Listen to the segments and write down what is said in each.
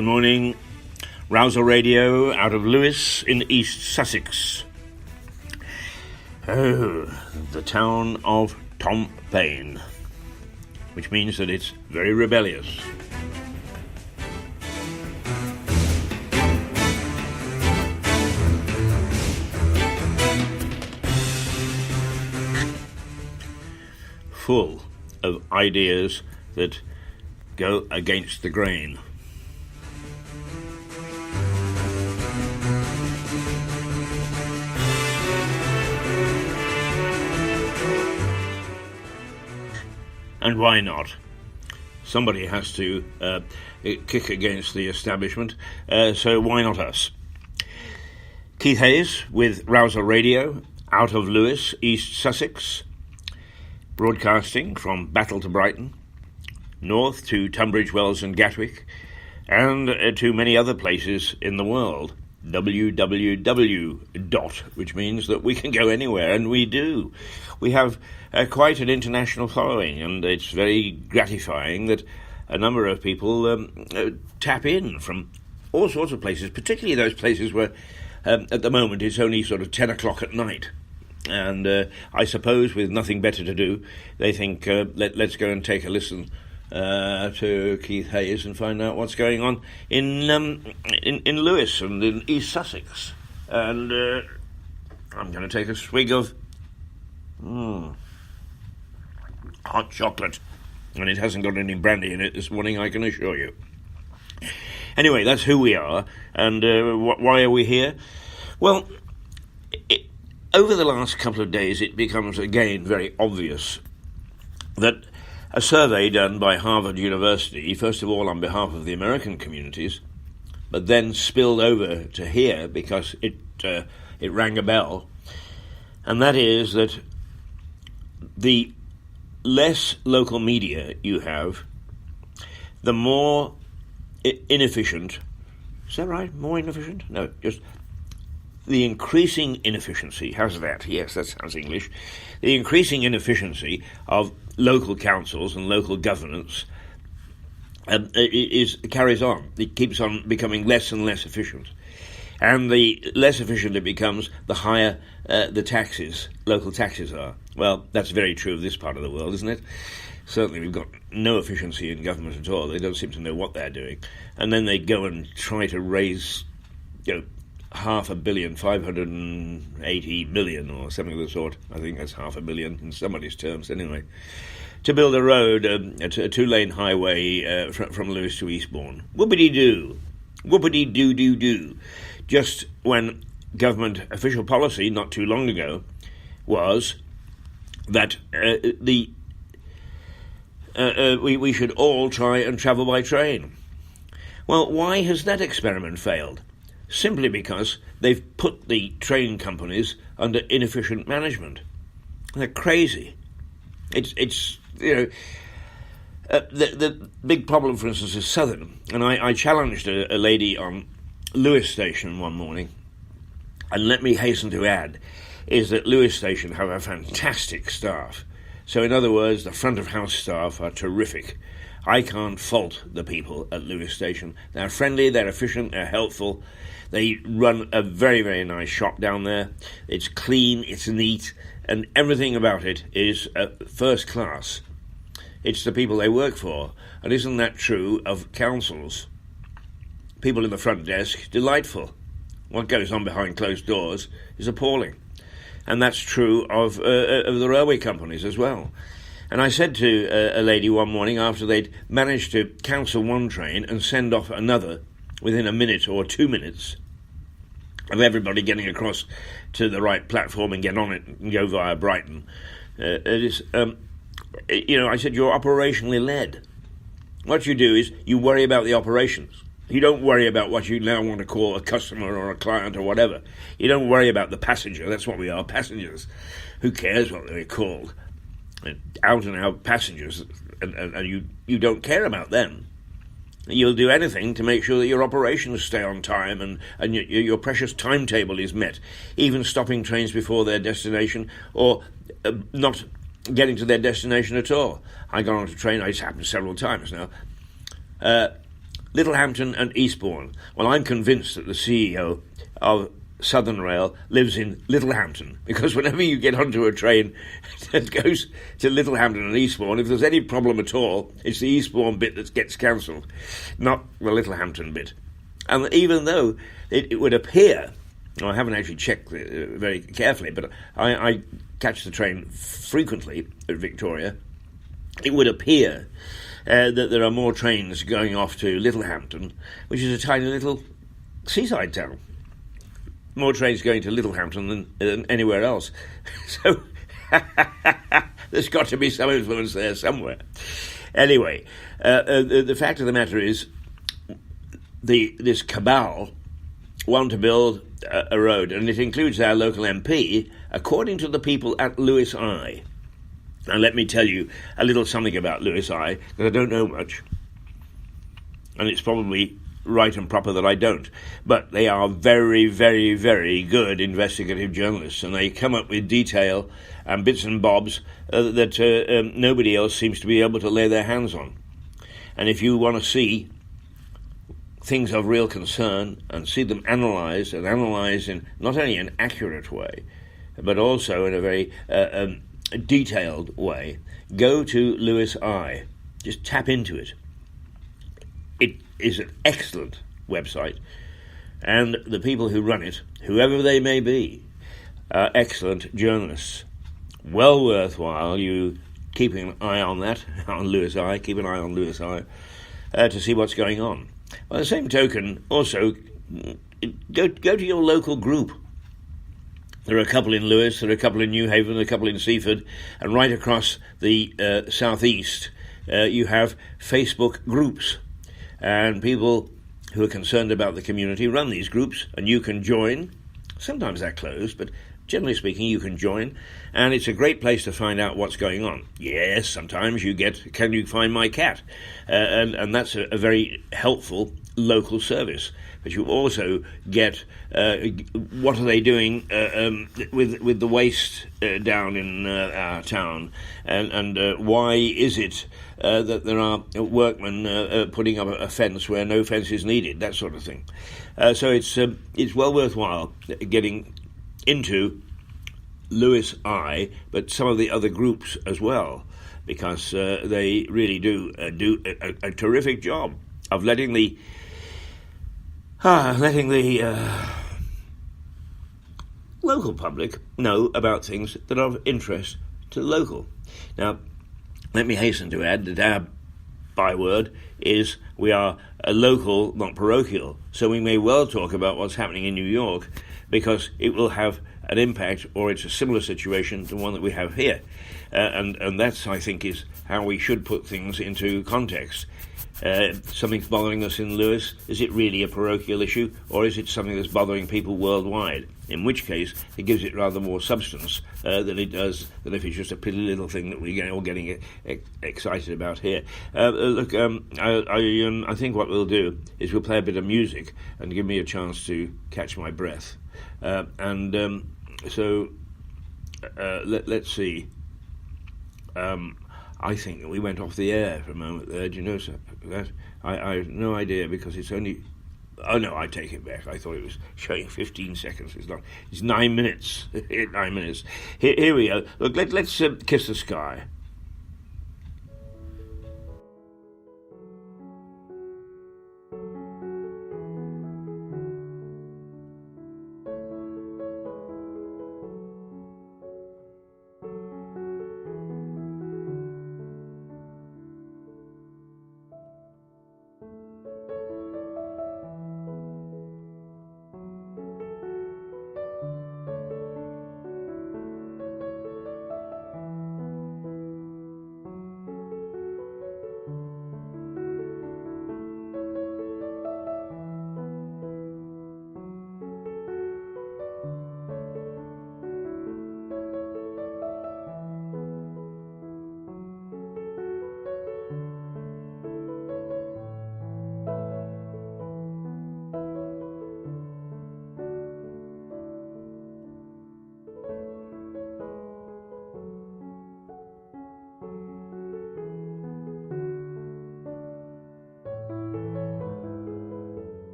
Good morning. Rouser Radio out of Lewes in East Sussex. Oh, the town of Tom Paine, which means that it's very rebellious. Full of ideas that go against the grain. And why not? Somebody has to kick against the establishment, so why not us? Keith Hayes with Rouser Radio out of Lewes, East Sussex, broadcasting from Battle to Brighton, north to Tunbridge Wells and Gatwick, and to many other places in the world. www. Which means that we can go anywhere, and we do. We have quite an international following, and it's very gratifying that a number of people tap in from all sorts of places, particularly those places where at the moment it's only sort of 10 o'clock at night. And I suppose with nothing better to do, they think, let's go and take a listen to Keith Hayes and find out what's going on in Lewes and in East Sussex. And I'm going to take a swig of hot chocolate, and it hasn't got any brandy in it this morning, I can assure you. Anyway, that's who we are, and why are we here? Well, over the last couple of days, it becomes again very obvious that a survey done by Harvard University, first of all on behalf of the American communities, but then spilled over to here because it rang a bell, and that is that the less local media you have, the more inefficient. Is that right? More inefficient? No, just the increasing inefficiency. How's that? Yes, that sounds English. The increasing inefficiency of local councils and local governance carries on. It keeps on becoming less and less efficient. And the less efficient it becomes, the higher the taxes, local taxes are. Well, that's very true of this part of the world, isn't it? Certainly we've got no efficiency in government at all. They don't seem to know what they're doing. And then they go and try to raise, $500 million, 580 million or something of the sort. I think that's $500 million in somebody's terms anyway, to build a road, a two-lane highway from Lewes to Eastbourne. Whoopity-doo. Whoopity-doo-doo-doo. Just when government official policy not too long ago was that we should all try and travel by train. Well, why has that experiment failed? Simply because they've put the train companies under inefficient management. They're crazy. It's the big problem, for instance, is Southern. And I challenged a lady on Lewes Station one morning, and let me hasten to add, is that Lewes Station have a fantastic staff. So in other words, the front of house staff are terrific. I can't fault the people at Lewes Station. They're friendly, they're efficient, they're helpful. They run a very, very nice shop down there. It's clean, it's neat, and everything about it is first class. It's the people they work for. And isn't that true of councils? People in the front desk, delightful. What goes on behind closed doors is appalling. And that's true of the railway companies as well. And I said to a lady one morning, after they'd managed to cancel one train and send off another within a minute or 2 minutes of everybody getting across to the right platform and get on it and go via Brighton, I said, you're operationally led. What you do is you worry about the operations. You don't worry about what you now want to call a customer or a client or whatever. You don't worry about the passenger. That's what we are, passengers. Who cares what they're called? Out and out passengers, and you don't care about them. You'll do anything to make sure that your operations stay on time and your precious timetable is met, even stopping trains before their destination or not getting to their destination at all. I got on a train, it's happened several times now, Littlehampton and Eastbourne. Well, I'm convinced that the CEO of Southern Rail lives in Littlehampton, because whenever you get onto a train that goes to Littlehampton and Eastbourne, if there's any problem at all, it's the Eastbourne bit that gets cancelled, not the Littlehampton bit. And even though it would appear, I haven't actually checked very carefully, but I catch the train frequently at Victoria, it would appear that there are more trains going off to Littlehampton, which is a tiny little seaside town. More trains going to Littlehampton than anywhere else. So there's got to be some influence there somewhere. Anyway, the fact of the matter is, this cabal want to build a road, and it includes our local MP, according to the people at Lewis Eye. Now, let me tell you a little something about Lewis Eye, because I don't know much, and it's probably right and proper that I don't. But they are very, very, very good investigative journalists, and they come up with detail and bits and bobs that nobody else seems to be able to lay their hands on. And if you want to see things of real concern and see them analysed, and analysed in not only an accurate way, but also in a very detailed way, go to Lewis Eye. Just tap into it. It is an excellent website, and the people who run it, whoever they may be, are excellent journalists. Well worthwhile you keeping an eye on that, on Lewis Eye, keep an eye on Lewis Eye, to see what's going on. By the same token, also, go to your local group. There are a couple in Lewis, there are a couple in Newhaven, a couple in Seaford, and right across the southeast, you have Facebook groups. And people who are concerned about the community run these groups, and you can join. Sometimes they're closed, but generally speaking, you can join. And it's a great place to find out what's going on. Yes, sometimes you get, can you find my cat? And that's a very helpful local service. But you also get, what are they doing with the waste down in our town? And why is it that there are workmen putting up a fence where no fence is needed, that sort of thing. So it's well worthwhile getting into Lewis Eye, but some of the other groups as well, because they really do a terrific job of letting the local public know about things that are of interest to the local. Now, let me hasten to add that our byword is we are a local, not parochial. So we may well talk about what's happening in New York, because it will have an impact, or it's a similar situation to one that we have here. And that's, I think, is how we should put things into context. Something's bothering us in Lewis. Is it really a parochial issue, or is it something that's bothering people worldwide? In which case, it gives it rather more substance than it does than if it's just a pretty little thing that we're all getting excited about here. Look, I think what we'll do is we'll play a bit of music and give me a chance to catch my breath. So let's see. I think that we went off the air for a moment there. Do you know that? I have no idea, because it's only... Oh, no, I take it back. I thought it was showing 15 seconds. It's not. It's 9 minutes. 9 minutes. Here we go. Look, let's kiss the sky.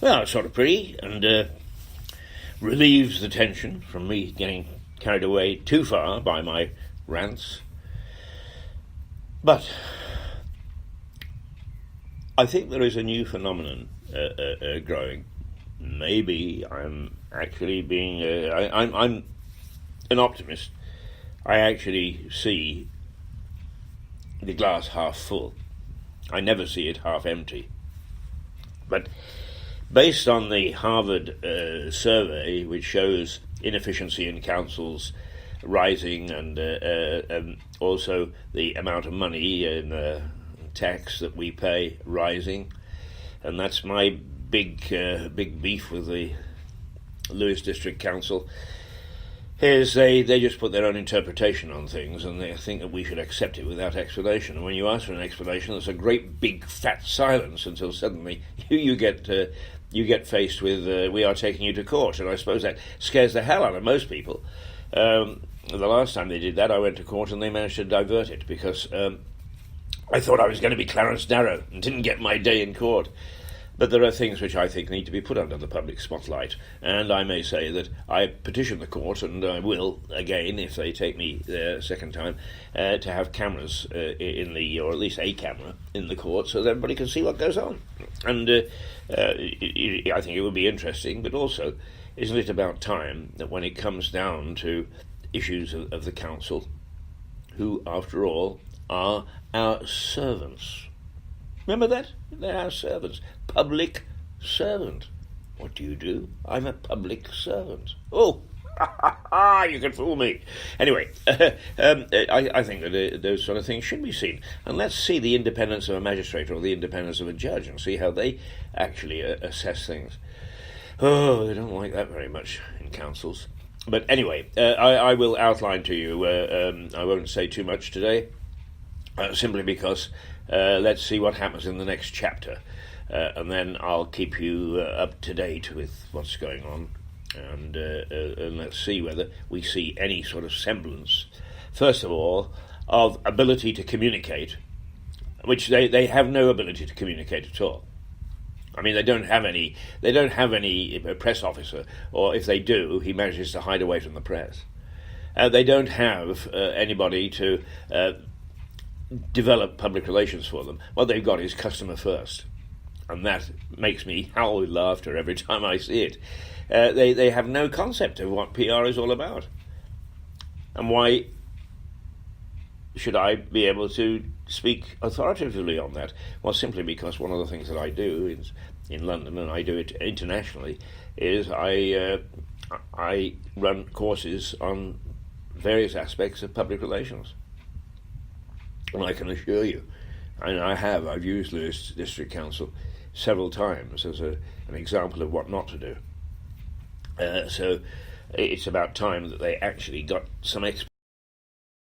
Well, it's sort of pretty and relieves the tension from me getting carried away too far by my rants. But I think there is a new phenomenon growing. Maybe I'm actually being... I'm an optimist. I actually see the glass half full. I never see it half empty. But based on the Harvard survey, which shows inefficiency in councils rising and also the amount of money in tax that we pay rising, and that's my big beef with the Lewes District Council, is they just put their own interpretation on things and they think that we should accept it without explanation. And when you ask for an explanation, there's a great big fat silence until suddenly you get faced with we are taking you to court. And I suppose that scares the hell out of most people. The last time they did that, I went to court and they managed to divert it because I thought I was going to be Clarence Darrow and didn't get my day in court. But there are things which I think need to be put under the public spotlight, and I may say that I petition the court, and I will, again, if they take me there a second time, to have cameras in the, or at least a camera in the court, so that everybody can see what goes on. And I think it would be interesting, but also, isn't it about time that when it comes down to issues of the council, who, after all, are our servants? Remember that? They're our servants. Public servant. What do? I'm a public servant. Oh, you can fool me. Anyway, I think that those sort of things should be seen. And let's see the independence of a magistrate or the independence of a judge and see how they actually assess things. Oh, they don't like that very much in councils. But anyway, I will outline to you. I won't say too much today, simply because let's see what happens in the next chapter. And then I'll keep you up to date with what's going on. And let's see whether we see any sort of semblance, first of all, of ability to communicate, which they have no ability to communicate at all. I mean, they don't have any press officer, or if they do, he manages to hide away from the press. They don't have anybody to develop public relations for them. What they've got is customer first, and that makes me howl with laughter every time I see it. They have no concept of what PR is all about. And why should I be able to speak authoritatively on that? Well, simply because one of the things that I do in London, and I do it internationally, is I run courses on various aspects of public relations. And I can assure you, and I've used Lewes District Council several times as an example of what not to do. So it's about time that they actually got some